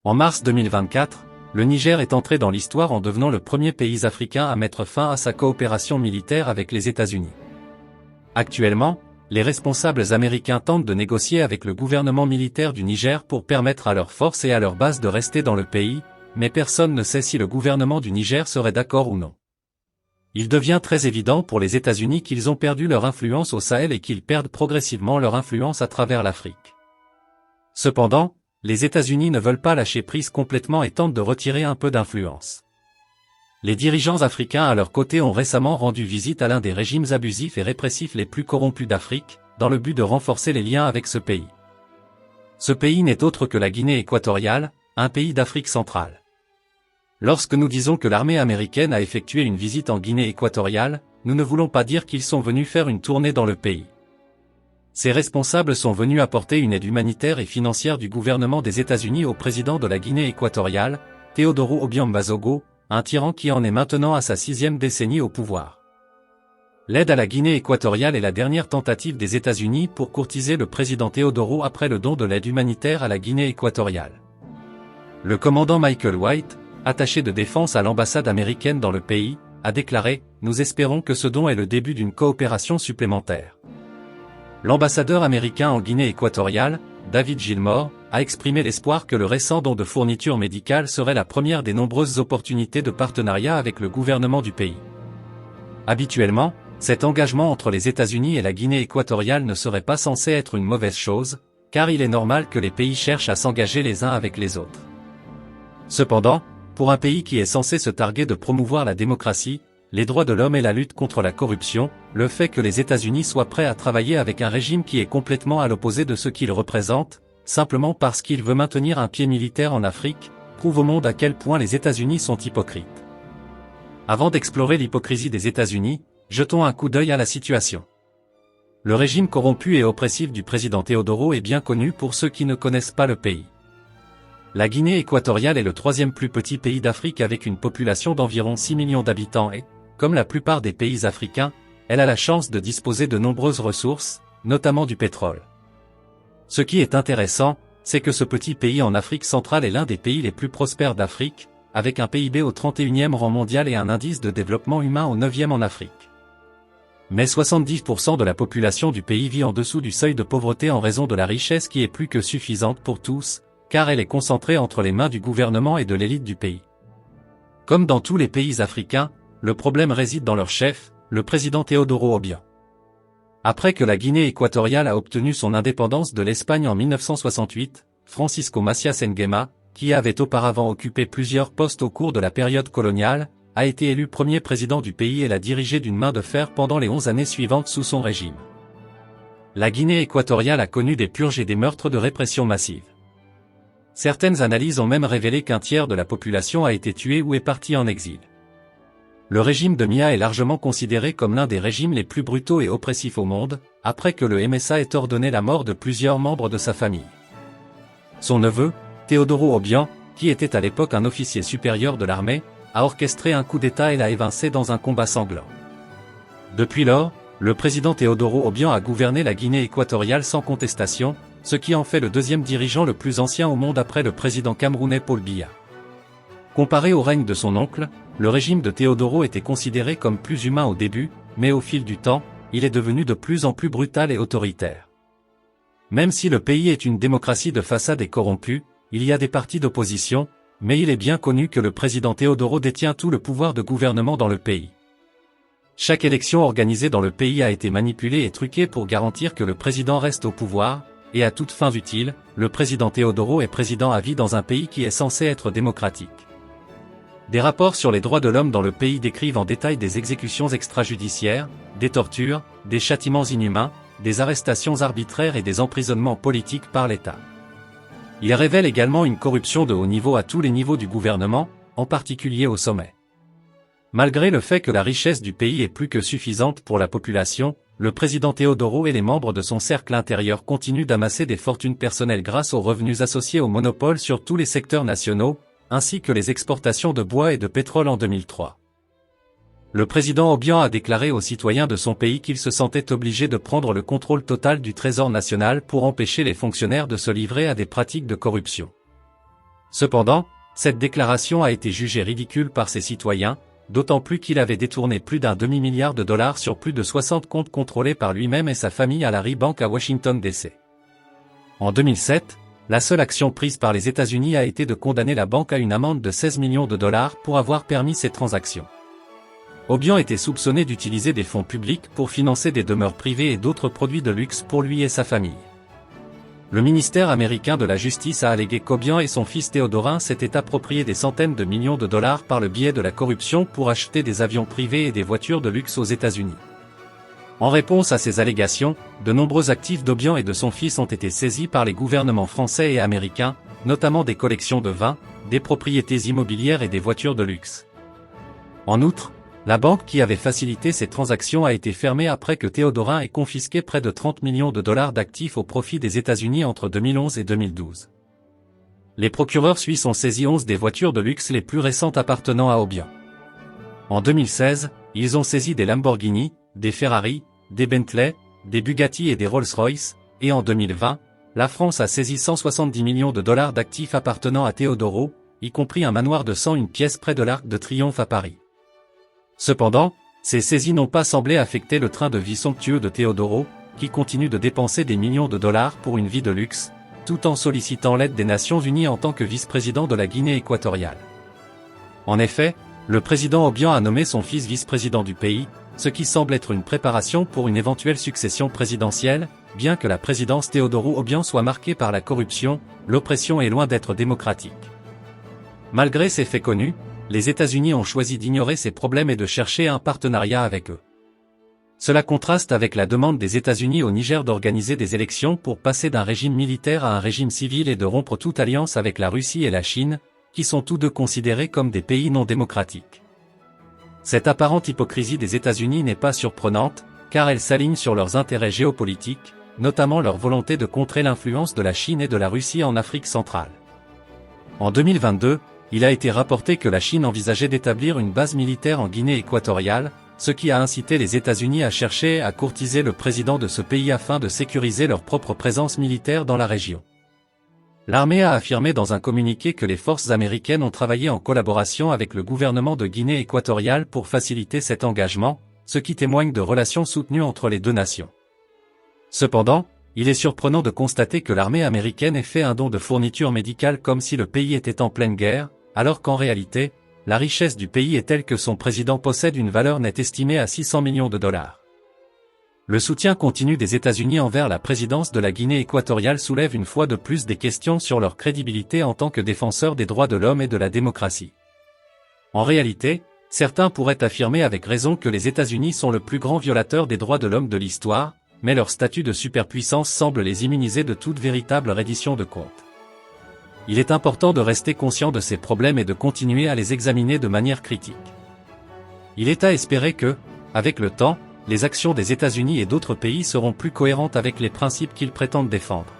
En mars 2024, le Niger est entré dans l'histoire en devenant le premier pays africain à mettre fin à sa coopération militaire avec les États-Unis. Actuellement, les responsables américains tentent de négocier avec le gouvernement militaire du Niger pour permettre à leurs forces et à leurs bases de rester dans le pays, mais personne ne sait si le gouvernement du Niger serait d'accord ou non. Il devient très évident pour les États-Unis qu'ils ont perdu leur influence au Sahel et qu'ils perdent progressivement leur influence à travers l'Afrique. Cependant, les États-Unis ne veulent pas lâcher prise complètement et tentent de retirer un peu d'influence. Les dirigeants africains à leur côté ont récemment rendu visite à l'un des régimes abusifs et répressifs les plus corrompus d'Afrique, dans le but de renforcer les liens avec ce pays. Ce pays n'est autre que la Guinée équatoriale, un pays d'Afrique centrale. Lorsque nous disons que l'armée américaine a effectué une visite en Guinée équatoriale, nous ne voulons pas dire qu'ils sont venus faire une tournée dans le pays. Ces responsables sont venus apporter une aide humanitaire et financière du gouvernement des États-Unis au président de la Guinée équatoriale, Teodoro Obiang Bazogo, un tyran qui en est maintenant à sa 6e décennie au pouvoir. L'aide à la Guinée équatoriale est la dernière tentative des États-Unis pour courtiser le président Teodoro après le don de l'aide humanitaire à la Guinée équatoriale. Le commandant Michael White, attaché de défense à l'ambassade américaine dans le pays, a déclaré « Nous espérons que ce don est le début d'une coopération supplémentaire ». L'ambassadeur américain en Guinée équatoriale, David Gilmore, a exprimé l'espoir que le récent don de fournitures médicales serait la première des nombreuses opportunités de partenariat avec le gouvernement du pays. Habituellement, cet engagement entre les États-Unis et la Guinée équatoriale ne serait pas censé être une mauvaise chose, car il est normal que les pays cherchent à s'engager les uns avec les autres. Cependant, pour un pays qui est censé se targuer de promouvoir la démocratie, les droits de l'homme et la lutte contre la corruption, le fait que les États-Unis soient prêts à travailler avec un régime qui est complètement à l'opposé de ce qu'il représente, simplement parce qu'il veut maintenir un pied militaire en Afrique, prouve au monde à quel point les États-Unis sont hypocrites. Avant d'explorer l'hypocrisie des États-Unis, jetons un coup d'œil à la situation. Le régime corrompu et oppressif du président Teodoro est bien connu pour ceux qui ne connaissent pas le pays. La Guinée équatoriale est le 3e plus petit pays d'Afrique avec une population d'environ 6 millions d'habitants et, comme la plupart des pays africains, elle a la chance de disposer de nombreuses ressources, notamment du pétrole. Ce qui est intéressant, c'est que ce petit pays en Afrique centrale est l'un des pays les plus prospères d'Afrique, avec un PIB au 31e rang mondial et un indice de développement humain au 9e en Afrique. Mais 70% de la population du pays vit en dessous du seuil de pauvreté en raison de la richesse qui est plus que suffisante pour tous, car elle est concentrée entre les mains du gouvernement et de l'élite du pays. Comme dans tous les pays africains, le problème réside dans leur chef, le président Teodoro Obiang. Après que la Guinée équatoriale a obtenu son indépendance de l'Espagne en 1968, Francisco Macias Nguema, qui avait auparavant occupé plusieurs postes au cours de la période coloniale, a été élu premier président du pays et l'a dirigé d'une main de fer pendant les 11 années suivantes sous son régime. La Guinée équatoriale a connu des purges et des meurtres de répression massive. Certaines analyses ont même révélé qu'un tiers de la population a été tuée ou est parti en exil. Le régime de Mia est largement considéré comme l'un des régimes les plus brutaux et oppressifs au monde, après que le MSA ait ordonné la mort de plusieurs membres de sa famille. Son neveu, Teodoro Obiang, qui était à l'époque un officier supérieur de l'armée, a orchestré un coup d'État et l'a évincé dans un combat sanglant. Depuis lors, le président Teodoro Obiang a gouverné la Guinée équatoriale sans contestation, ce qui en fait le 2e dirigeant le plus ancien au monde après le président camerounais Paul Biya. Comparé au règne de son oncle, le régime de Teodoro était considéré comme plus humain au début, mais au fil du temps, il est devenu de plus en plus brutal et autoritaire. Même si le pays est une démocratie de façade et corrompue, il y a des partis d'opposition, mais il est bien connu que le président Teodoro détient tout le pouvoir de gouvernement dans le pays. Chaque élection organisée dans le pays a été manipulée et truquée pour garantir que le président reste au pouvoir, et à toutes fins utiles, le président Teodoro est président à vie dans un pays qui est censé être démocratique. Des rapports sur les droits de l'homme dans le pays décrivent en détail des exécutions extrajudiciaires, des tortures, des châtiments inhumains, des arrestations arbitraires et des emprisonnements politiques par l'État. Il révèle également une corruption de haut niveau à tous les niveaux du gouvernement, en particulier au sommet. Malgré le fait que la richesse du pays est plus que suffisante pour la population, le président Teodoro et les membres de son cercle intérieur continuent d'amasser des fortunes personnelles grâce aux revenus associés au monopole sur tous les secteurs nationaux, ainsi que les exportations de bois et de pétrole en 2003. Le président Obiang a déclaré aux citoyens de son pays qu'il se sentait obligé de prendre le contrôle total du Trésor national pour empêcher les fonctionnaires de se livrer à des pratiques de corruption. Cependant, cette déclaration a été jugée ridicule par ses citoyens, d'autant plus qu'il avait détourné plus d'un demi-milliard de dollars sur plus de 60 comptes contrôlés par lui-même et sa famille à la Bank à Washington DC. En 2007, la seule action prise par les États-Unis a été de condamner la banque à une amende de 16 millions de dollars pour avoir permis ces transactions. Obiang était soupçonné d'utiliser des fonds publics pour financer des demeures privées et d'autres produits de luxe pour lui et sa famille. Le ministère américain de la Justice a allégué qu'Obiang et son fils Théodorin s'étaient appropriés des centaines de millions de dollars par le biais de la corruption pour acheter des avions privés et des voitures de luxe aux États-Unis. En réponse à ces allégations, de nombreux actifs d'Obiang et de son fils ont été saisis par les gouvernements français et américains, notamment des collections de vins, des propriétés immobilières et des voitures de luxe. En outre, la banque qui avait facilité ces transactions a été fermée après que Théodorin ait confisqué près de 30 millions de dollars d'actifs au profit des États-Unis entre 2011 et 2012. Les procureurs suisses ont saisi 11 des voitures de luxe les plus récentes appartenant à Obiang. En 2016, ils ont saisi des Lamborghini, des Ferrari, des Bentley, des Bugatti et des Rolls-Royce, et en 2020, la France a saisi 170 millions de dollars d'actifs appartenant à Teodoro, y compris un manoir de 101 pièces près de l'Arc de Triomphe à Paris. Cependant, ces saisies n'ont pas semblé affecter le train de vie somptueux de Teodoro, qui continue de dépenser des millions de dollars pour une vie de luxe, tout en sollicitant l'aide des Nations Unies en tant que vice-président de la Guinée équatoriale. En effet, le président Obiang a nommé son fils vice-président du pays, ce qui semble être une préparation pour une éventuelle succession présidentielle, bien que la présidence Teodoro Obiang soit marquée par la corruption, l'oppression est loin d'être démocratique. Malgré ces faits connus, les États-Unis ont choisi d'ignorer ces problèmes et de chercher un partenariat avec eux. Cela contraste avec la demande des États-Unis au Niger d'organiser des élections pour passer d'un régime militaire à un régime civil et de rompre toute alliance avec la Russie et la Chine, qui sont tous deux considérés comme des pays non démocratiques. Cette apparente hypocrisie des États-Unis n'est pas surprenante, car elle s'aligne sur leurs intérêts géopolitiques, notamment leur volonté de contrer l'influence de la Chine et de la Russie en Afrique centrale. En 2022, il a été rapporté que la Chine envisageait d'établir une base militaire en Guinée équatoriale, ce qui a incité les États-Unis à chercher à courtiser le président de ce pays afin de sécuriser leur propre présence militaire dans la région. L'armée a affirmé dans un communiqué que les forces américaines ont travaillé en collaboration avec le gouvernement de Guinée équatoriale pour faciliter cet engagement, ce qui témoigne de relations soutenues entre les deux nations. Cependant, il est surprenant de constater que l'armée américaine ait fait un don de fournitures médicales comme si le pays était en pleine guerre, alors qu'en réalité, la richesse du pays est telle que son président possède une valeur nette estimée à 600 millions de dollars. Le soutien continu des États-Unis envers la présidence de la Guinée équatoriale soulève une fois de plus des questions sur leur crédibilité en tant que défenseurs des droits de l'homme et de la démocratie. En réalité, certains pourraient affirmer avec raison que les États-Unis sont le plus grand violateur des droits de l'homme de l'histoire, mais leur statut de superpuissance semble les immuniser de toute véritable reddition de comptes. Il est important de rester conscient de ces problèmes et de continuer à les examiner de manière critique. Il est à espérer que, avec le temps, les actions des États-Unis et d'autres pays seront plus cohérentes avec les principes qu'ils prétendent défendre.